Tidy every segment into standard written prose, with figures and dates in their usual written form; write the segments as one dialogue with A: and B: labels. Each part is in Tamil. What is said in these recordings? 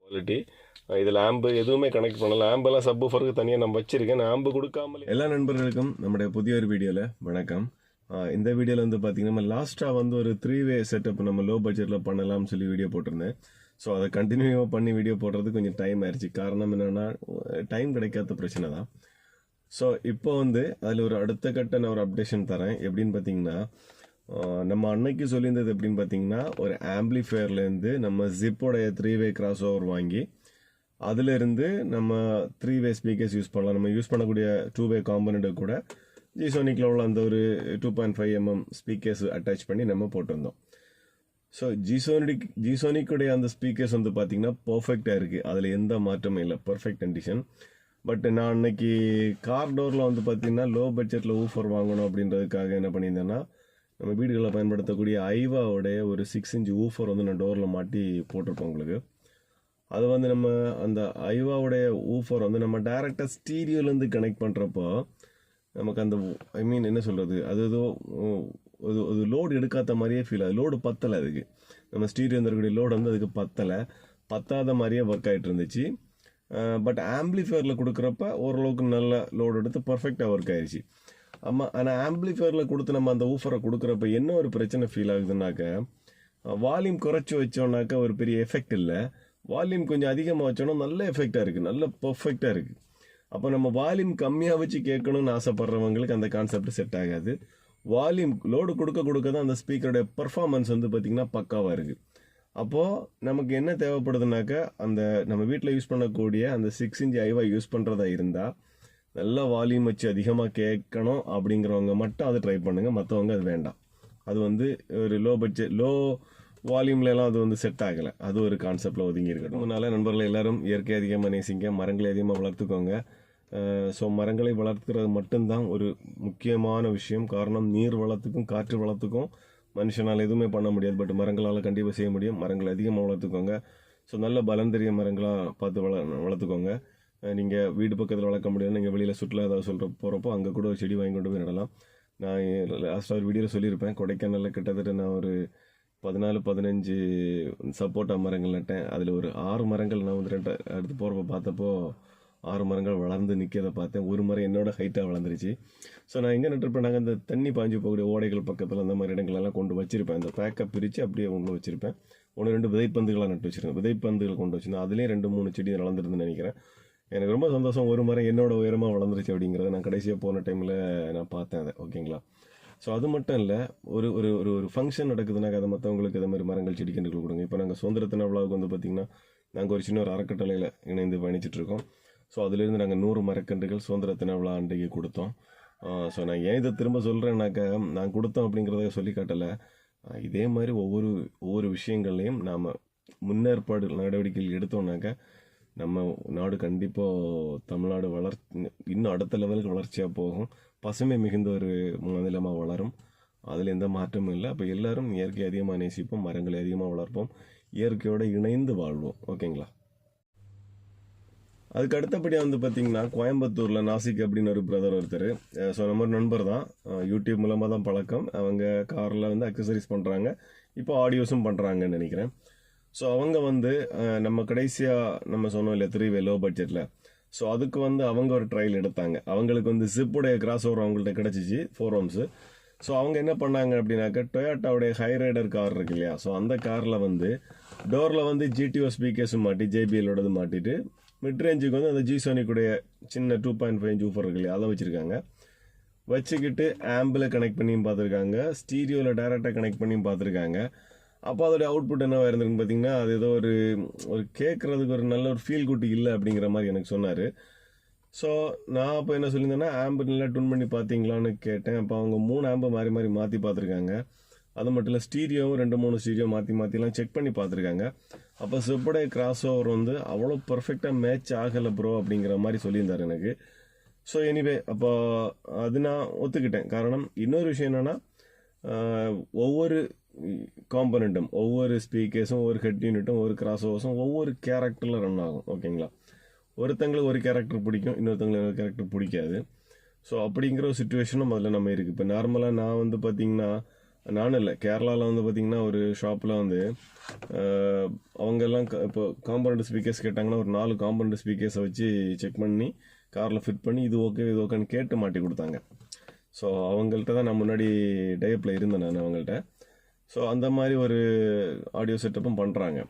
A: குவாலிட்டி. இதில் ஆம்பு எதுவுமே கனெக்ட் பண்ணல. ஆம்பெல்லாம் சப்வூஃபருக்கு தனியாக நம்ம வச்சிருக்கேன். நான் ஆம்பு கொடுக்காமலே. எல்லா நண்பர்களுக்கும் நம்முடைய புதிய ஒரு வீடியோவில் வணக்கம். இந்த வீடியோவில் வந்து பார்த்தீங்கன்னா நம்ம லாஸ்ட்டாக வந்து ஒரு 3-வே செட்டப் நம்ம லோ பட்ஜெட்டில் பண்ணலாம்னு சொல்லி வீடியோ போட்டிருந்தேன். ஸோ அதை கண்டினியூவாக பண்ணி வீடியோ போடுறது கொஞ்சம் டைம் ஆயிடுச்சு. காரணம் என்னென்னா டைம் கிடைக்காத பிரச்சனை தான். ஸோ இப்போ வந்து அதில் ஒரு அடுத்த கட்ட நான் ஒரு அப்டேஷன் தரேன். எப்படின்னு பார்த்தீங்கன்னா நம்ம அன்னைக்கு சொல்லியிருந்தது எப்படின்னு பார்த்தீங்கன்னா ஒரு ஆம்பிளிஃபயர்லேருந்து நம்ம ஜிப்போடைய 3-வே கிராஸ் ஓவர் வாங்கி அதிலிருந்து நம்ம 3-வே ஸ்பீக்கர்ஸ் யூஸ் பண்ணலாம். நம்ம யூஸ் பண்ணக்கூடிய 2-வே காம்பனண்ட்டை கூட ஜிசோனிக்கில் உள்ள அந்த ஒரு 2.5 mm ஸ்பீக்கர்ஸ் அட்டாச் பண்ணி நம்ம போட்டிருந்தோம். ஸோ ஜிசோனிக்குடைய அந்த ஸ்பீக்கர்ஸ் வந்து பார்த்தீங்கன்னா பர்ஃபெக்டாக இருக்குது. அதில் எந்த மாற்றமும் இல்லை, பர்ஃபெக்ட் கண்டிஷன். பட் நான் அன்னைக்கு கார் டோரில் வந்து பார்த்தீங்கன்னா லோ பட்ஜெட்டில் ஊஃபர் வாங்கணும் அப்படின்றதுக்காக என்ன பண்ணியிருந்தேன்னா நம்ம வீடுகளில் பயன்படுத்தக்கூடிய ஐவாவுடைய ஒரு 6 inch ஊஃபர் வந்து நான் டோரில் மாட்டி போட்டிருப்போம் உங்களுக்கு. அது வந்து நம்ம அந்த ஐவாவுடைய ஊஃபர் வந்து நம்ம டைரெக்டாக ஸ்டீரியோலேருந்து கனெக்ட் பண்ணுறப்போ நமக்கு அந்த என்ன சொல்கிறது, அது ஏதோ அது லோடு எடுக்காத மாதிரியே ஃபீல் ஆகுது. லோடு பத்தலை, அதுக்கு நம்ம ஸ்டீரியோ இருக்கக்கூடிய லோடு வந்து அதுக்கு பத்தாத மாதிரியே ஒர்க் ஆகிட்டு இருந்துச்சு. பட் ஆம்பிளிஃபயரில் கொடுக்குறப்ப ஓரளவுக்கு நல்ல லோடு எடுத்து பர்ஃபெக்டாக ஒர்க் ஆயிடுச்சு. ஆமாம், ஆனால் ஆம்பிளிஃபயரில் கொடுத்து நம்ம அந்த ஊஃபரை கொடுக்குறப்ப என்ன ஒரு பிரச்சனை ஃபீல் ஆகுதுன்னாக்க, வால்யூம் குறைச்சி வச்சோன்னாக்கா ஒரு பெரிய எஃபெக்ட் இல்லை. வால்யூம் கொஞ்சம் அதிகமாக வச்சோன்னா நல்ல எஃபெக்டாக இருக்குது, நல்ல பர்ஃபெக்டாக இருக்குது. அப்போ நம்ம வால்யூம் கம்மியாக வச்சு கேட்கணும்னு ஆசைப்படுறவங்களுக்கு அந்த கான்செப்ட் செட் ஆகாது. வால்யூம் லோடு கொடுக்க தான் அந்த ஸ்பீக்கருடைய பர்ஃபார்மன்ஸ் வந்து பார்த்திங்கன்னா பக்காவாக இருக்குது. அப்போது நமக்கு என்ன தேவைப்படுதுனாக்கா, அந்த நம்ம வீட்டில் யூஸ் பண்ணக்கூடிய அந்த 6 inch ஐவா யூஸ் பண்ணுறதா இருந்தால் நல்ல வால்யூம் வச்சு அதிகமாக கேட்கணும் அப்படிங்கிறவங்க மட்டும் அதை ட்ரை பண்ணுங்கள். மற்றவங்க அது வேண்டாம். அது வந்து ஒரு லோ வால்யூம்லலாம் அது வந்து செட் ஆகலை. அது ஒரு கான்செப்டில் ஒதுங்கி இருக்கட்டும். அதனால் நண்பர்களை எல்லாரும் இயற்கை அதிகமாக நேசிங்க, மரங்களை அதிகமாக வளர்த்துக்கோங்க. ஸோ மரங்களை வளர்த்துறது மட்டும்தான் ஒரு முக்கியமான விஷயம். காரணம், நீர் வளத்துக்கும் காற்று வளத்துக்கும் மனுஷனால் எதுவுமே பண்ண முடியாது. பட் மரங்களால் கண்டிப்பாக செய்ய முடியும். மரங்களை அதிகமாக வளர்த்துக்கோங்க. ஸோ நல்ல பலம் தெரிய மரங்களாக பார்த்து வளர்த்துக்கோங்க. நீங்கள் வீடு பக்கத்தில் வளர்க்க முடியாது, நீங்கள் வெளியில் சுற்றுலா ஏதாவது போகிறப்போ அங்கே கூட ஒரு செடி வாங்கி கொண்டு போய் நடலாம். நான் லாஸ்ட்டாக ஒரு வீடியோவில் சொல்லியிருப்பேன், கொடைக்கானலில் கிட்டத்தட்ட நான் ஒரு 14-15 சப்போட்டா மரங்கள் நட்டேன். அதில் ஒரு 6 மரங்கள் நான் வந்து அடுத்து போகிறப்ப பார்த்தப்போ 6 மரங்கள் வளர்ந்து நிற்கிறத பார்த்தேன். ஒரு மரம் என்னோட ஹைட்டாக வளர்ந்துருச்சு. ஸோ நான் எங்கே நட்டுருப்பேன், நாங்கள் அந்த தண்ணி பாஞ்சு போகக்கூடிய ஓடைகள் பக்கத்தில் அந்த மாதிரி இடங்களெல்லாம் கொண்டு வச்சுருப்பேன். அந்த பேக்கை பிரித்து அப்படியே கொண்டு வச்சுருப்பேன். 1-2 விதைப்பந்துகளாக நட்டு வச்சுருக்கேன். விதைப்பந்துகள் கொண்டு வச்சுருந்தேன். அதுலேயும் 2-3 செடி வளர்ந்துருதுன்னு நினைக்கிறேன். எனக்கு ரொம்ப சந்தோஷம், ஒரு மரம் என்னோட உயரமாக வளர்ந்துருச்சு அப்படிங்கிறத நான் கடைசியாக போன டைமில் நான் பார்த்தேன் அதை. ஓகேங்களா? ஸோ அது மட்டும் இல்லை, ஒரு ஒரு ஒரு ஒரு ஃபங்க்ஷன் நடக்குதுனாக்க அதை மற்றவங்களுக்கு அதே மாதிரி மரங்கள் செடி கன்றுகள் கொடுங்க. இப்போ நாங்கள் சுதந்திர தின விழாவுக்கு வந்து பார்த்திங்கன்னா நாங்கள் ஒரு சின்ன ஒரு அறக்கட்டளையில் இணைந்து பயணிச்சிட்ருக்கோம். ஸோ அதிலிருந்து நாங்கள் 100 மரக்கன்றுகள் சுதந்திர தின விழா அன்றைக்கு கொடுத்தோம். ஸோ நான் ஏன் இதை திரும்ப சொல்கிறேன்னாக்கா, நான் கொடுத்தோம் அப்படிங்கிறத சொல்லி காட்டலை. இதே மாதிரி ஒவ்வொரு விஷயங்கள்லையும் நாம் முன்னேற்பாடு நடவடிக்கைகள் எடுத்தோம்னாக்கா நம்ம நாடு கண்டிப்பாக தமிழ்நாடு இன்னும் அடுத்த லெவலுக்கு வளர்ச்சியாக போகும். பசுமை மிகுந்த ஒரு மாநிலமாக வளரும். அதில் எந்த மாற்றமும் இல்லை. அப்போ எல்லாரும் இயற்கை அதிகமாக நேசிப்போம், மரங்களை அதிகமாக வளர்ப்போம், இயற்கையோடு இணைந்து வாழ்வோம். ஓகேங்களா? அதுக்கு அடுத்தபடியாக வந்து பார்த்திங்கன்னா கோயம்புத்தூரில் நாசிக் அப்படின்னு ஒரு பிரதர் ஒருத்தர். ஸோ நம்ம நண்பர் தான், யூடியூப் மூலமாக தான் பழக்கம். அவங்க காரில் வந்து அக்சசரிஸ் பண்ணுறாங்க, இப்போ ஆடியோஸும் பண்ணுறாங்கன்னு நினைக்கிறேன். ஸோ அவங்க வந்து நம்ம கடைசியாக நம்ம சொன்னோம் இல்லை 3-வே லோ பட்ஜெட்டில். ஸோ அதுக்கு வந்து அவங்க ஒரு ட்ரையல் எடுத்தாங்க. அவங்களுக்கு வந்து ஜிப்புடைய கிராஸ் ஓவர் அவங்கள்ட்ட கிடச்சிச்சு 4 ohms. ஸோ அவங்க என்ன பண்ணாங்க அப்படின்னாக்கா, டொயோட்டாவுடைய ஹைரைடர் கார் இருக்கு இல்லையா, ஸோ அந்த காரில் வந்து டோரில் வந்து ஜிடிஓ ஸ்பீக்கர்ஸும் மாட்டி ஜேபிஎல்லோடது மாட்டிட்டு மிட் ரேஞ்சுக்கு வந்து அந்த ஜிசோனிக்குடைய சின்ன 2.5 inch ஊஃபர் இருக்கு இல்லையா, அதை வச்சுக்கிட்டு ஆம்பில் கனெக்ட் பண்ணியும் பார்த்துருக்காங்க, ஸ்டீரியோவில் டைரெக்டாக கனெக்ட் பண்ணியும் பார்த்துருக்காங்க. அப்போ அதோடைய அவுட்புட் என்னவாக இருந்திருக்குன்னு பார்த்தீங்கன்னா, அது ஏதோ ஒரு கேட்குறதுக்கு ஒரு நல்ல ஒரு ஃபீல் குட்டி இல்லை அப்படிங்கிற மாதிரி எனக்கு சொன்னார். ஸோ நான் அப்போ என்ன சொல்லியிருந்தேன்னா, ஆம்பு நல்லா டூன் பண்ணி பார்த்தீங்களான்னு கேட்டேன். அப்போ அவங்க 3 ஆம்பை மாற்றி பார்த்துருக்காங்க. அது மட்டும் இல்லை, ஸ்டீரியோவும் 2-3 ஸ்டீரியோ மாற்றிலாம் செக் பண்ணி பார்த்துருக்காங்க. அப்போ சிப்புடைய கிராஸ் ஓவர் வந்து அவ்வளோ பர்ஃபெக்டாக மேட்ச் ஆகலை ப்ரோ அப்படிங்கிற மாதிரி சொல்லியிருந்தார் எனக்கு. ஸோ எனிவே அப்போ அது நான் ஒத்துக்கிட்டேன். காரணம், இன்னொரு விஷயம் என்னென்னா, ஒவ்வொரு காம்பனண்ட்டும், ஒவ்வொரு ஸ்பீக்கர்ஸும், ஒவ்வொரு ஹெட் யூனிட்டும், ஒவ்வொரு கிராஸ் ஓவர்ஸும் ஒவ்வொரு கேரக்டரில் ரன் ஆகும். ஓகேங்களா? ஒருத்தங்களுக்கு ஒரு கேரக்டர் பிடிக்கும், இன்னொருத்தங்களுக்கு ஒரு கேரக்டர் பிடிக்காது. ஸோ அப்படிங்கிற ஒரு சுச்சுவேஷனும் அதில் நம்ம இருக்குது. இப்போ நார்மலாக நான் வந்து பார்த்திங்கன்னா நானும் இல்லை, கேரளாவில் வந்து பார்த்திங்கன்னா ஒரு ஷாப்பில் வந்து அவங்கெல்லாம் இப்போ காம்பனண்ட் ஸ்பீக்கர்ஸ் கேட்டாங்கன்னா ஒரு 4 காம்பனண்ட் ஸ்பீக்கர்ஸை வச்சு செக் பண்ணி காரில் ஃபிட் பண்ணி இது ஓகேன்னு கேட்டு மாட்டி கொடுத்தாங்க. ஸோ அவங்கள்ட்ட தான் நான் முன்னாடி டைப்பில் இருந்தேன் நான் அவங்கள்ட்ட. ஸோ அந்த மாதிரி ஒரு ஆடியோ செட்டப்பும் பண்ணுறாங்க.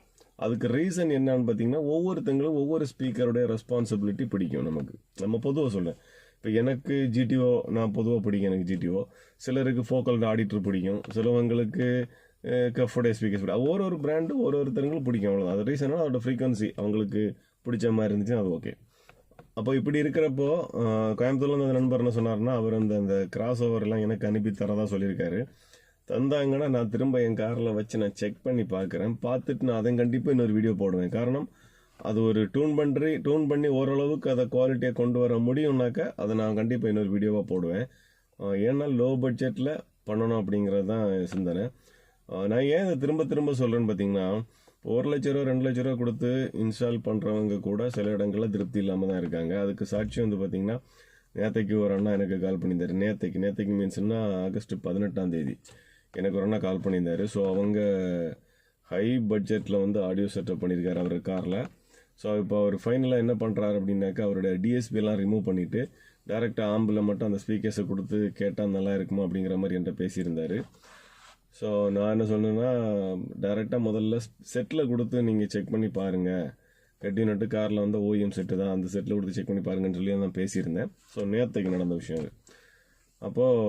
A: அதுக்கு ரீசன் என்னன்னு பார்த்தீங்கன்னா ஒவ்வொருத்தங்களும் ஒவ்வொரு ஸ்பீக்கருடைய ரெஸ்பான்சிபிலிட்டி பிடிக்கும். நம்ம பொதுவாக சொல்லேன், இப்போ எனக்கு ஜிடிஓ நான் பொதுவாக பிடிக்கும், எனக்கு ஜிடிஓ. சிலருக்கு ஃபோக்கல் ஆடிட்டர் பிடிக்கும், சிலவங்களுக்கு கஃபோடைய ஸ்பீக்கர்ஸ் பிடிக்கும். ஒரு பிராண்டு ஒருத்தருங்களும் பிடிக்கும், அவ்வளோதான். அது ரீசனாக அதோட ஃப்ரீக்வன்சி அவங்களுக்கு பிடிச்ச மாதிரி இருந்துச்சுன்னா அது ஓகே. அப்போ இப்படி இருக்கிறப்போ கோயம்புத்தூர்ல அந்த நண்பர் என்ன சொன்னார்னா, அவர் அந்த கிராஸ் ஓவர்லாம் எனக்கு அனுப்பி தரதா சொல்லியிருக்காரு. தந்தாங்கன்னா நான் திரும்ப என் காரில் வச்சு நான் செக் பண்ணி பார்க்குறேன். பார்த்துட்டு நான் அதை கண்டிப்பாக இன்னொரு வீடியோ போடுவேன். காரணம், அது ஒரு டூன் பண்ணி ஓரளவுக்கு அதை குவாலிட்டியை கொண்டு வர முடியும்னாக்கா அதை நான் கண்டிப்பாக இன்னொரு வீடியோவாக போடுவேன். ஏன்னா லோ பட்ஜெட்டில் பண்ணணும் அப்படிங்கிறது தான் சிந்தனை. நான் ஏன் இதை திரும்ப சொல்கிறேன்னு பார்த்தீங்கன்னா, 1 லட்ச ரூபா 2 லட்ச ரூபா கொடுத்து இன்ஸ்டால் பண்ணுறவங்க கூட சில இடங்களில் திருப்தி இல்லாமல் தான் இருக்காங்க. அதுக்கு சாட்சி வந்து பார்த்திங்கன்னா, நேற்றைக்கு ஒரு அண்ணா எனக்கு கால் பண்ணியிருந்தார். நேற்றைக்கு மீன்ஸ்னா ஆகஸ்ட் 18ஆம் தேதி எனக்கு ஒரு அண்ணா கால் பண்ணியிருந்தார். ஸோ அவங்க ஹை பட்ஜெட்டில் வந்து ஆடியோ செட்டப் பண்ணியிருக்காரு அவர் காரில். ஸோ இப்போ அவர் ஃபைனலாக என்ன பண்ணுறாரு அப்படின்னாக்கா, அவரோட டிஎஸ்பியெல்லாம் ரிமூவ் பண்ணிவிட்டு டேரெக்டாக ஆம்பில் மட்டும் அந்த ஸ்பீக்கர்ஸை கொடுத்து கேட்டால் நல்லா இருக்குமா அப்படிங்கிற மாதிரி என்கிட்ட பேசியிருந்தார். ஸோ நான் என்ன சொன்னேன்னா, டேரெக்டாக முதல்ல செட்டில் கொடுத்து நீங்கள் செக் பண்ணி பாருங்கள். கட்டினட்டு காரில் வந்து ஓஎம் செட்டு தான், அந்த செட்டில் கொடுத்து செக் பண்ணி பாருங்கன்னு சொல்லி நான் பேசியிருந்தேன். ஸோ நேற்றுக்கு நடந்த விஷயம் அது. அப்போது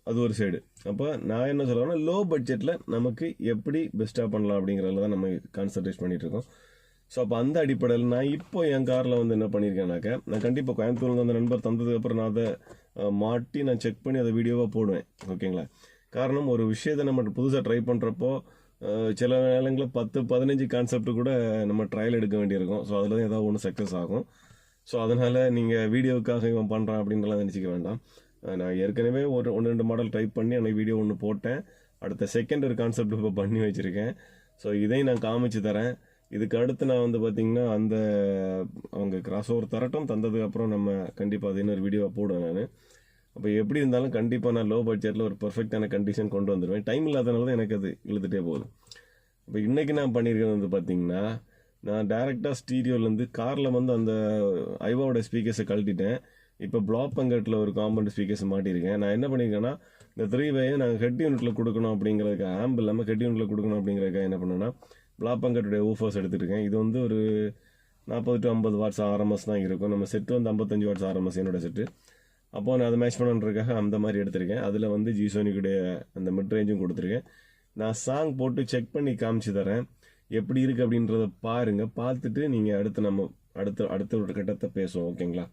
A: அது ஒரு சைடு. அப்போ நான் என்ன சொல்கிறேன்னா, லோ பட்ஜெட்டில் நமக்கு எப்படி பெஸ்ட்டாக பண்ணலாம் அப்படிங்கிறதுல தான் நம்ம கான்சன்ட்ரேட் பண்ணிகிட்ருக்கோம். ஸோ அப்போ அந்த அடிப்படையில் நான் இப்போ என் காரில் வந்து என்ன பண்ணியிருக்கேன்னாக்கா, நான் கண்டிப்பாக கோயம்புத்தூர்ல அந்த நண்பர் தந்ததுக்கப்புறம் நான் அதை மாட்டி நான் செக் பண்ணி அதை வீடியோவாக போடுவேன். ஓகேங்களா? காரணம், ஒரு விஷயத்தை நம்ம புதுசாக ட்ரை பண்ணுறப்போ சில நேரங்களில் 10-15 கான்செப்ட் கூட நம்ம ட்ரையல் எடுக்க வேண்டியிருக்கும். ஸோ அதில் தான் ஏதாவது ஒன்று சக்ஸஸ் ஆகும். ஸோ அதனால் நீங்கள் வீடியோவுக்காக இவன் பண்ணுறான் அப்படின்றலாம் நினச்சிக்க வேண்டாம். நான் ஏற்கனவே ஒரு 1-2 மாடல் ட்ரை பண்ணி அன்றைக்கி வீடியோ ஒன்று போட்டேன். அடுத்த செகண்ட் ஒரு கான்செப்ட் இப்போ பண்ணி வச்சுருக்கேன். ஸோ இதையும் நான் காமிச்சு தரேன். இதுக்கு அடுத்து நான் வந்து பார்த்திங்கன்னா அவங்க கிராஸ் ஓவர் தரட்டும், தந்ததுக்கப்புறம் நம்ம கண்டிப்பாக அது இன்னொரு வீடியோவை போடுவேன் நான். அப்போ எப்படி இருந்தாலும் கண்டிப்பாக நான் லோ பட்ஜெட்டில் ஒரு பர்ஃபெக்டான கண்டிஷன் கொண்டு வந்துடுவேன். டைம் இல்லாதனால தான் எனக்கு அது இழுத்துட்டே போகுது. இப்போ இன்றைக்கி நான் பண்ணியிருக்கிறது வந்து பார்த்திங்கன்னா, நான் டேரெக்டாக ஸ்டீரியோலேருந்து காரில் வந்து அந்த ஐவாவோட ஸ்பீக்கர்ஸை கழட்டிட்டேன். இப்போ பிளாக் பங்கட்டில் ஒரு காம்பவுண்ட் ஸ்பீக்கர்ஸ் மாட்டியிருக்கேன். நான் என்ன பண்ணியிருக்கேன்னா, இந்த 3-way நாங்கள் ஹெட் யூனிட்டில் கொடுக்கணும் அப்படிங்கிறதுக்கு, ஆம்பிள் இல்லாமல் ஹெட் யூனிட்டில் கொடுக்கணும் அப்படிங்கிறதுக்காக என்ன பண்ணேன்னா, பிளாக் பங்கட்டுடைய ஊஃபர்ஸ் எடுத்துருக்கேன். இது வந்து ஒரு 40 to 50 வாட்ஸ் ஆர்எம்எஸ் தான் இருக்கும். நம்ம செட்டு வந்து 55 வாட்ஸ் ஆர்எம்எஸ் என்னோட செட்டு. அப்போ நான் அதை மேட்ச் பண்ணுறதுக்காக அந்த மாதிரி எடுத்திருக்கேன். அதில் வந்து ஜிசோனிக்குடைய அந்த மிட் ரேஞ்சும் கொடுத்துருக்கேன். நான் சாங் போட்டு செக் பண்ணி காமிச்சு தரேன், எப்படி இருக்குது அப்படின்றத பாருங்கள். பார்த்துட்டு நீங்கள் அடுத்த ஒரு கட்டத்தை பேசுவோம். ஓகேங்களா?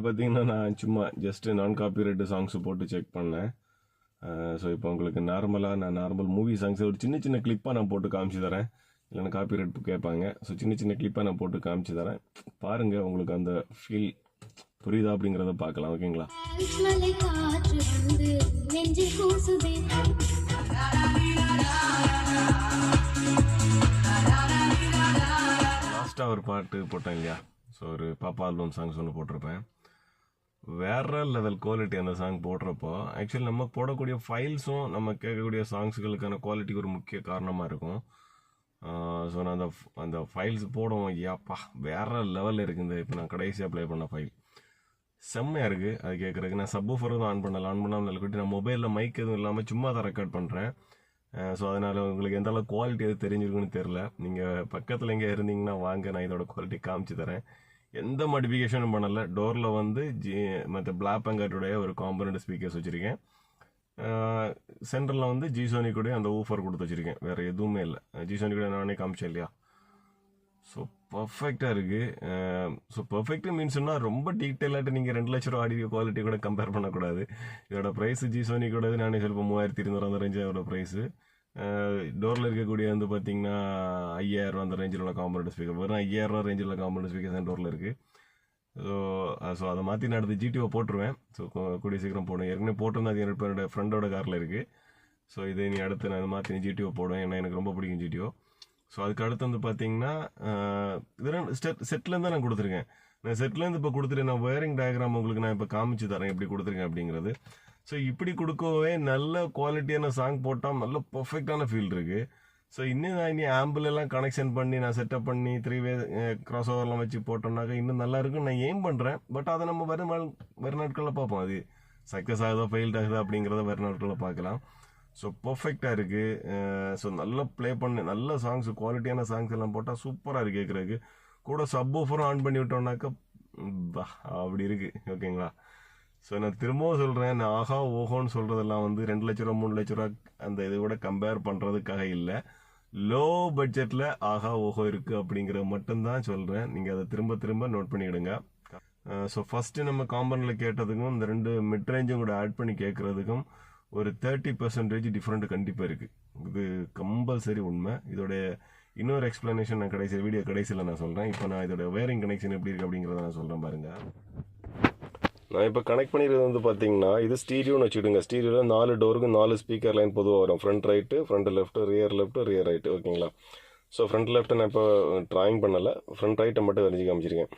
A: பார்த்தீங்கன்னா நான் சும்மா ஜஸ்ட்டு நான் காப்பிரைட்டு சாங்ஸு போட்டு செக் பண்ணேன். ஸோ இப்போ உங்களுக்கு நார்மல் மூவி சாங்ஸ் ஒரு சின்ன கிளிப்பாக நான் போட்டு காமிச்சு தரேன். இல்லைன்னா காப்பிரைட் கேட்பாங்க. ஸோ சின்ன கிளிப்பாக நான் போட்டு காமிச்சு தரேன். பாருங்கள், உங்களுக்கு அந்த ஃபீல் புரியுதா அப்படிங்கிறத பார்க்கலாம். ஓகேங்களா? லாஸ்ட்டாக ஒரு பாட்டு போட்டேன் இல்லையா? ஸோ ஒரு பாப்பா ஆல்பம் சாங்ஸ் ஒன்று போட்டிருப்பேன். வேறு லெவல் குவாலிட்டி அந்த சாங் போடுறப்போ ஆக்சுவலி நம்ம போடக்கூடிய ஃபைல்ஸும் நம்ம கேட்கக்கூடிய சாங்ஸுகளுக்கான குவாலிட்டிக்கு ஒரு முக்கிய காரணமாக இருக்கும். ஸோ நான் அந்த ஃபைல்ஸ் போடுவோம், ஐயாப்பா வேறு லெவலில் இருக்குது. இப்போ நான் கடைசியாக ப்ளே பண்ண ஃபைல் செம்மையாக இருக்குது. அது கேட்குறதுக்கு நான் சப்வூஃபர் தான் ஆன் பண்ணாமல் இருக்கட்டும். நான் மொபைலில் மைக் எதுவும் இல்லாமல் சும்மா தான் ரெக்கார்ட் பண்ணுறேன். ஸோ அதனால் உங்களுக்கு எந்த அளவுக்கு குவாலிட்டி எது தெரிஞ்சிருக்குன்னு தெரில. நீங்கள் பக்கத்தில் எங்கே இருந்தீங்கன்னா வாங்க, நான் இதோட குவாலிட்டி காமிச்சு தரேன். எந்த மாடிஃபிகேஷனும் பண்ணலை. டோரில் வந்து மற்ற பிளாக் பங்கட்டுடைய ஒரு காம்பனண்ட் ஸ்பீக்கர்ஸ் வச்சுருக்கேன். சென்டரில் வந்து ஜிசோனிக்குடைய அந்த ஊஃபர் கொடுத்து வச்சுருக்கேன். வேறு எதுவுமே இல்லை. ஜிசோனிக்குடைய நானே காமிச்சேன் இல்லையா? ஸோ பர்ஃபெக்டாக இருக்குது. ஸோ பர்ஃபெக்ட் மீன்ஸ்னா ரொம்ப டீட்டெயிலாகிட்டு நீங்கள் 2 லட்ச ரூபா ஆடியோ குவாலிட்டி கூட கம்பேர் பண்ணக்கூடாது. இதோட ப்ரைஸ் ஜி-சோனி கூட நானே சொல்ல 3200 அந்த ரேஞ்சு அதோட ப்ரைஸு. டோரில் இருக்கக்கூடிய வந்து பார்த்தீங்கன்னா 5000 அந்த ரேஞ்சில் உள்ள காம்பனண்ட் ஸ்பீக்கர், வெறும் 5000 ரேஞ்சில் உள்ள காம்பனண்ட் ஸ்பீக்கர் தான் டோரில் இருக்குது. ஸோ அதை மாற்றி நான் அடுத்து ஜிடிஓ போட்டுருவேன். ஸோ கூடிய சீக்கிரம் போடுவேன். ஏற்கனவே போட்டிருந்தா அது என்னோட ஃப்ரெண்டோட காரில் இருக்குது. ஸோ இதை நீ அடுத்து நான் அதை மாற்றி ஜிடிஓ போடுவேன், ஏன்னா எனக்கு ரொம்ப பிடிக்கும் ஜிடிஓ. ஸோ அதுக்கு அடுத்து வந்து பார்த்தீங்கன்னா இதெல்லாம் செட்லேருந்து நான் கொடுத்துருக்கேன். நான் செட்லேருந்து இப்போ கொடுத்துருக்கேன். நான் ஒயரிங் டயக்ராம் உங்களுக்கு நான் இப்போ காமிச்சு தரேன் எப்படி கொடுத்துருக்கேன் அப்படிங்கிறது. ஸோ இப்படி கொடுக்கவே நல்ல குவாலிட்டியான சாங் போட்டால் நல்ல பர்ஃபெக்டான ஃபீல் இருக்குது. ஸோ இன்னும் நான் இனி ஆம்பிளெல்லாம் கனெக்ஷன் பண்ணி நான் செட்டப் பண்ணி 3-வே கிராஸ் ஓவர்லாம் வச்சு போட்டோம்னாக்கா இன்னும் நல்லா இருக்குன்னு நான் எய்ம் பண்ணுறேன். பட் அதை நம்ம வரும் நாட்களில் பார்ப்போம். அது சக்ஸஸ் ஆகுதா ஃபெயில்ட் ஆகுதா அப்படிங்கிறத வரும் நாட்களில் பார்க்கலாம். ஸோ பர்ஃபெக்டாக இருக்குது. ஸோ நல்லா ப்ளே பண்ண நல்ல சாங்ஸ், குவாலிட்டியான சாங்ஸ் எல்லாம் போட்டால் சூப்பராக இருக்குது கேட்குறதுக்கு. கூட சப்வூஃபரும் ஆன் பண்ணி விட்டோம்னாக்கா அப்படி இருக்குது. ஓகேங்களா? ஸோ நான் திரும்பவும் சொல்கிறேன், நான் ஆஹா ஓஹோன்னு சொல்கிறதெல்லாம் வந்து 2 லட்ச ரூபா 3 லட்ச ரூபா அந்த இது கூட கம்பேர் பண்ணுறதுக்காக இல்லை. லோ பட்ஜெட்டில் ஆஹா ஓஹோ இருக்குது அப்படிங்கிற மட்டும்தான் சொல்கிறேன். நீங்கள் அதை திரும்ப திரும்ப நோட் பண்ணிவிடுங்க. ஸோ ஃபஸ்ட்டு நம்ம காம்பனில் கேட்டதுக்கும் இந்த 2 மிட் ரேஞ்சும் கூட ஆட் பண்ணி கேட்குறதுக்கும் ஒரு 30% டிஃப்ரெண்ட் கண்டிப்பாக இருக்குது. இது கம்பல்சரி உண்மை. இதோடைய இன்னொரு எக்ஸ்பிளனேஷன் நான் வீடியோ கடைசியில் நான் சொல்கிறேன். இப்போ நான் இதோட ஒயரிங் கனெக்ஷன் எப்படி இருக்குது அப்படிங்கிறத நான் சொல்கிறேன் பாருங்கள். நான் இப்போ கனெக்ட் பண்ணிடுறது வந்து பார்த்தீங்கன்னா இது ஸ்டீரியோன்னு வச்சுக்கிடுங்க. ஸ்டீரியோவில் 4 டோருக்கு 4 ஸ்பீக்கர் லைன் பொதுவாக வரும். Front right, front left, rear right. ஓகேங்களா? ஸோ ஃப்ரண்ட் லெஃப்ட்டை நான் இப்போ ட்ராயிங் பண்ணலை, ஃப்ரண்ட் ரைட்டை மட்டும் வரைஞ்சி காமிச்சிருக்கேன்.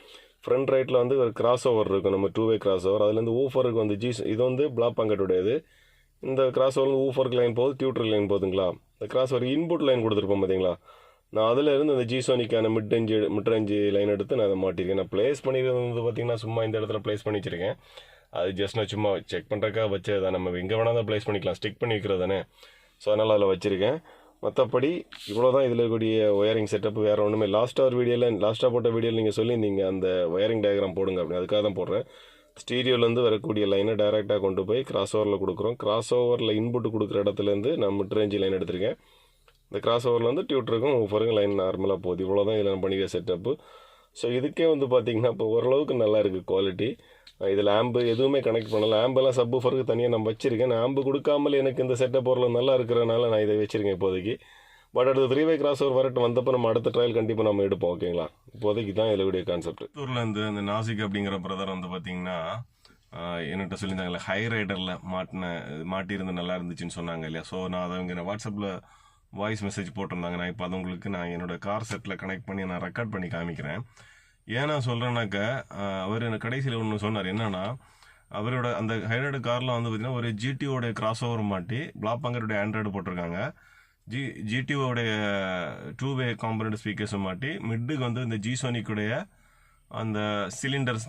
A: ஃப்ரண்ட் ரைட்டில் வந்து ஒரு கிராஸ் ஓவர் இருக்கும், நம்ம 2-வே கிராஸ் ஓவர். அதுலேருந்து ஊஃபருக்கு வந்து இது வந்து பிளாக் பாக்கெட்டுடையது. இந்த கிராஸ் ஓவர் ஊஃபருக்கு லைன் போகுது, டியூட்டருக்கு லைன் போகுதுங்களா. இந்த கிராஸ் ஓவர் இன்புட் லைன் கொடுத்துருப்போம் பார்த்தீங்களா. நான் அதில் இருந்து அந்த ஜி-சோனிக்கான மிட் ரேஞ்சு லைன் எடுத்து நான் அதை மாட்டியிருக்கேன். நான் ப்ளேஸ் பண்ணிடுறது வந்து பார்த்தீங்கன்னா சும்மா இந்த இடத்துல ப்ளேஸ் பண்ணி வச்சுருக்கேன். அது ஜஸ்ட் நான் சும்மா செக் பண்ணுறக்காக வச்சது தான். நம்ம எங்கே வேணால் தான் ப்ளேஸ் பண்ணிக்கலாம், ஸ்டிக் பண்ணி வைக்கிறது தானே. ஸோ அதனால் அதில் வச்சுருக்கேன். மற்றபடி இவ்வளோ தான் இதில் இருக்கக்கூடிய ஒயரிங் செட்டப். வேறு ஒன்றுமே லாஸ்ட்டாக போட்ட வீடியோவில் நீங்கள் சொல்லியிருந்தீங்க அந்த ஒயரிங் டயக்ராம் போடுங்க அப்படின்னு. அதுக்காக தான் போடுறேன். ஸ்டீரியோலேருந்து வரக்கூடிய லைனை டைரெக்டாக கொண்டு போய் கிராஸ் ஓவரில் கொடுக்குறோம். கிராஸ் ஓவரில் இன்புட்டு கொடுக்குற இடத்துலேருந்து நான் மிட் ரேஞ்சு லைன் எடுத்திருக்கேன். இந்த கிராஸ் ஓவரில் வந்து டியூட்டருக்கும் ஊஃபருக்கும் லைன் நார்மலாக போகுது. இவ்வளோ தான் இதில் நான் பண்ணிக்க செட்டப்பு. ஸோ இதுக்கே வந்து பார்த்திங்கன்னா இப்போ ஓரளவுக்கு நல்லா இருக்குது குவாலிட்டி. இதில் ஆம்பு எதுவுமே கனெக்ட் பண்ணலை. ஆம்பெல்லாம் சப்வூஃபருக்கு தனியாக நான் வச்சுருக்கேன். நான் ஆம்பு கொடுக்காமல் எனக்கு இந்த செட்டப் ஓரளவு நல்லா இருக்கிறனால நான் இதை வச்சுருக்கேன் இப்போதைக்கு. பட் அடுத்து 3-வே கிராஸ் ஓவர் வரட்டு வந்தப்போ நம்ம அடுத்த ட்ரையல் கண்டிப்பாக நம்ம எடுப்போம். ஓகேங்களா? இப்போதைக்கு தான் இதோடைய கான்செப்ட். ஊர்லேருந்து அந்த நாசிக் அப்படிங்கிற பிரதர் வந்து பார்த்திங்கன்னா என்கிட்ட சொல்லியிருந்தாங்கல்ல, ஹை ரைடரில் மாட்டியிருந்து நல்லா இருந்துச்சுன்னு சொன்னாங்க இல்லையா. ஸோ நான் அதை இங்கே வாட்ஸ்அப்பில் வாய்ஸ் மெசேஜ் போட்டிருந்தாங்க. நான் இப்போ அது உங்களுக்கு நான் என்னோடய கார் செட்டில் கனெக்ட் பண்ணி நான் ரெக்கார்ட் பண்ணி காமிக்கிறேன். ஏன் நான் சொல்கிறேன்னாக்கா, அவர் எனக்கு கடைசியில் ஒன்று சொன்னார். என்னன்னா, அவரோட அந்த ஹைரைடு காரில் வந்து பார்த்திங்கன்னா ஒரு ஜிடிஓட கிராஸ் ஓவர் மாட்டி பிளாக் பாக்கெட்டோடைய ஆண்ட்ராய்டு போட்டிருக்காங்க. ஜிடிஓடைய 2-வே காம்பனண்ட் ஸ்பீக்கர்ஸும் மாட்டி மிட்டுக்கு வந்து இந்த ஜி-சோனிக்குடைய அந்த சிலிண்டர்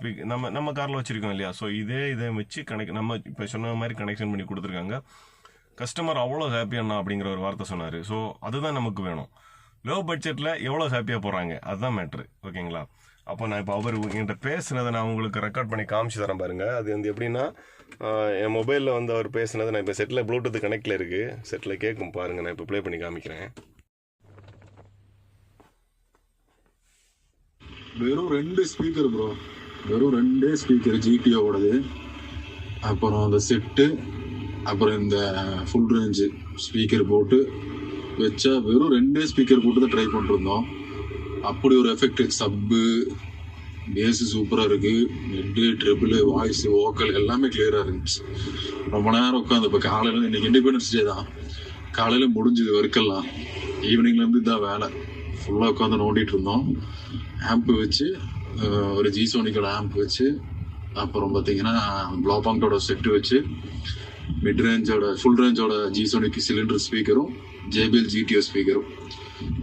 A: நம்ம காரில் வச்சுருக்கோம் இல்லையா. ஸோ இதை வச்சு நம்ம இப்போ சொன்ன மாதிரி கனெக்ஷன் பண்ணி கொடுத்துருக்காங்க. கஸ்டமர் அவ்வளோ ஹாப்பியாண்ணா அப்படிங்கிற ஒரு வார்த்தை சொன்னார். ஸோ அதுதான் நமக்கு வேணும். லோ பட்ஜெட்டில் எவ்வளோ ஹாப்பியாக போகிறாங்க அதுதான் மேட்ரு. ஓகேங்களா? அப்போ நான் இப்போ அவர் என்கிட்ட பேசுனதை நான் உங்களுக்கு ரெக்கார்ட் பண்ணி காமிச்சு தரேன் பாருங்கள். அது வந்து எப்படின்னா, என் மொபைலில் வந்து அவர் பேசுனது நான் இப்போ செட்டில் ப்ளூடூத் கனெக்டில் இருக்குது. செட்டில் கேட்கும் பாருங்கள். நான் இப்போ ப்ளே பண்ணி காமிக்கிறேன்.
B: வெறும் 2 ஸ்பீக்கர் ப்ரோ, வெறும் 2 ஸ்பீக்கர் ஜிடிஓடது. அப்புறம் அந்த செட்டு, அப்புறம் இந்த ஃபுல் ரேஞ்சு ஸ்பீக்கர் போட்டு வச்சா வெறும் 2 ஸ்பீக்கர் போட்டு தான் ட்ரை பண்ணிருந்தோம். அப்படி ஒரு எஃபெக்ட். சப்பு பேஸு சூப்பராக இருக்குது, மிட்டு ட்ரிபிள் வாய்ஸ் வோக்கல் எல்லாமே கிளியராக இருந்துச்சு. ரொம்ப நேரம் உட்காந்து இப்போ காலையில் இன்னைக்கு இண்டிபெண்டன்ஸ் டே தான், காலையில் முடிஞ்சுது ஒர்க்கெல்லாம். ஈவினிங்லேருந்து இதான் வேலை. ஃபுல்லாக உட்காந்து நோண்டிகிட்டு இருந்தோம். ஆம்ப்பு வச்சு ஒரு ஜி-சோனிக்கோட ஆம்ப் வச்சு, அப்புறம் பார்த்தீங்கன்னா ப்ளாபாங்கோட செட்டு வச்சு, மிட் ரேஞ்சோட ஃபுல் ரேஞ்சோட ஜி-சோனிக்கு சிலிண்டர் ஸ்பீக்கரும் ஜேபிஎல் ஜிடிஓ ஸ்பீக்கரும்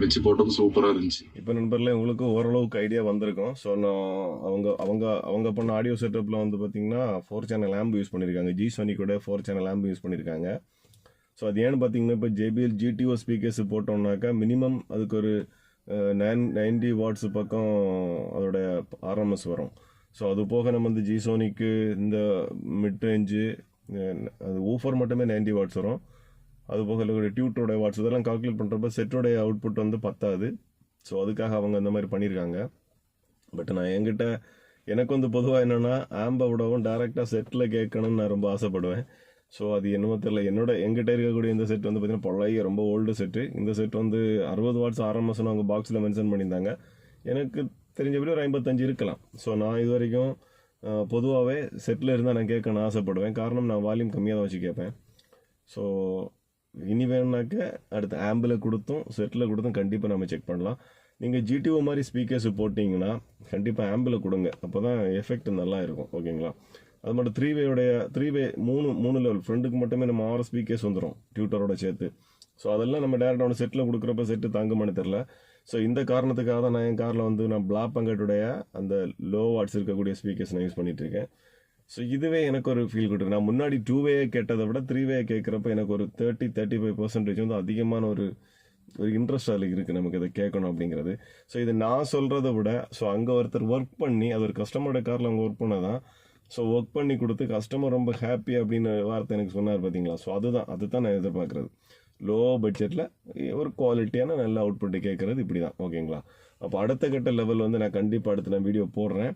B: வச்சு போட்டது சூப்பராக இருந்துச்சு.
A: இப்போ நண்பர்களே உங்களுக்கு ஓரளவுக்கு ஐடியா வந்திருக்கும். ஸோ நான் அவங்க பண்ண ஆடியோ செட்டப்பில் வந்து பார்த்திங்கன்னா 4 சேனல் ஆம்பு யூஸ் பண்ணியிருக்காங்க. ஜி-சோனிக்கோட 4 சேனல் ஆம்பு யூஸ் பண்ணியிருக்காங்க. ஸோ அது ஏன்னு பார்த்தீங்கன்னா, இப்போ ஜேபிஎல் ஜிடிஓ ஸ்பீக்கர்ஸ் போட்டோம்னாக்கா மினிமம் அதுக்கு ஒரு 90 வாட்ஸ் பக்கம் அதோட ஆர்எம்எஸ் வரும். ஸோ அது போக நம்ம வந்து ஜி-சோனிக்கு இந்த மிட் ரேஞ்சு அது ஊஃபர் மட்டுமே 90 வாட்ஸ் வரும். அது போக டியூட்டோட வாட்ஸ் இதெல்லாம் கால்குலேட் பண்ணுறப்ப செட்டோடைய அவுட்புட் வந்து பத்தாது. ஸோ அதுக்காக அவங்க அந்த மாதிரி பண்ணியிருக்காங்க. பட் நான் என்கிட்ட எனக்கு வந்து பொதுவாக என்னென்னா ஆம்பை விடவும் டேரெக்டாக செட்டில் கேட்கணும்னு நான் ரொம்ப ஆசைப்படுவேன். ஸோ அது என்னமோ தெரியல, எங்கிட்ட இருக்கக்கூடிய இந்த செட் வந்து பார்த்தீங்கன்னா பழைய ரொம்ப ஓல்டு செட்டு. இந்த செட் வந்து 60 வாட்ஸ் RMSன்னு அவங்க பாக்ஸில் மென்ஷன் பண்ணியிருந்தாங்க. எனக்கு தெரிஞ்சபடி ஒரு 55 இருக்கலாம். ஸோ நான் இது வரைக்கும் பொதுவாகவே செட்டில் இருந்தால் நான் கேட்கணும்னு ஆசைப்படுவேன். காரணம் நான் வால்யூம் கம்மியாக தான் வச்சு கேட்பேன். ஸோ இனி வேணுனாக்க அடுத்து ஆம்பில் கொடுத்தும் செட்டில் கொடுத்தும் கண்டிப்பாக நம்ம செக் பண்ணலாம். நீங்கள் GTO மாதிரி ஸ்பீக்கர்ஸ் போட்டிங்கன்னா கண்டிப்பாக ஆம்பில் கொடுங்க, அப்போ தான் எஃபெக்ட் நல்லா இருக்கும். ஓகேங்களா? அது மட்டும் 3-வே மூணு லெவல் ஃப்ரெண்டுக்கு மட்டுமே நம்ம 6 ஸ்பீக்கர்ஸ் வந்துடும் டியூட்டரோட சேர்த்து. ஸோ அதெல்லாம் நம்ம டேரெக்டாக செட்டில் கொடுக்குறப்ப செட்டு தாங்குமானு தெரில. ஸோ இந்த காரணத்துக்காக தான் நான் என் காரில் வந்து நான் பிளாப்பங்கட்டுடைய அந்த லோ வாட்ஸ் இருக்கக்கூடிய ஸ்பீக்கர்ஸ் நான் யூஸ் பண்ணிகிட்ருக்கேன். ஸோ இதுவே எனக்கு ஒரு ஃபீல் கொடுக்குது. நான் முன்னாடி 2-வே கேட்டதை விட 3-வே கேட்குறப்ப எனக்கு ஒரு 35% வந்து அதிகமான ஒரு இன்ட்ரெஸ்ட் அதில் இருக்குது, நமக்கு இதை கேட்கணும் அப்படிங்கிறது. ஸோ இது நான் சொல்கிறத விட ஸோ அங்கே ஒருத்தர் ஒர்க் பண்ணி, அது ஒரு கஸ்டமரோட காரில் அவங்க ஒர்க் பண்ணதான், ஸோ ஒர்க் பண்ணி கொடுத்து கஸ்டமர் ரொம்ப ஹாப்பி அப்படின்னு வார்த்தை எனக்கு சொன்னார் பார்த்தீங்களா. ஸோ அதுதான் நான் எதிர்பார்க்குறது. லோ பட்ஜெட்டில் ஒரு குவாலிட்டியான நல்ல அவுட்புட்டு கேட்குறது இப்படி தான். ஓகேங்களா? அப்போ அடுத்த கட்ட லெவல் வந்து நான் கண்டிப்பாக அடுத்து நான் வீடியோ போடுறேன்.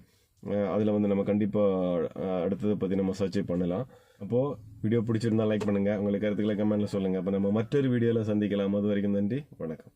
A: அதில் வந்து நம்ம கண்டிப்பாக அடுத்ததை பற்றி நம்ம சர்ச் பண்ணலாம். அப்போது வீடியோ பிடிச்சிருந்தா லைக் பண்ணுங்கள், உங்களுக்கு கருத்துக்களை கமெண்ட்டில் சொல்லுங்கள். அப்போ நம்ம மற்றொரு வீடியோவில் சந்திக்கலாம். அது வரைக்கும் நன்றி, வணக்கம்.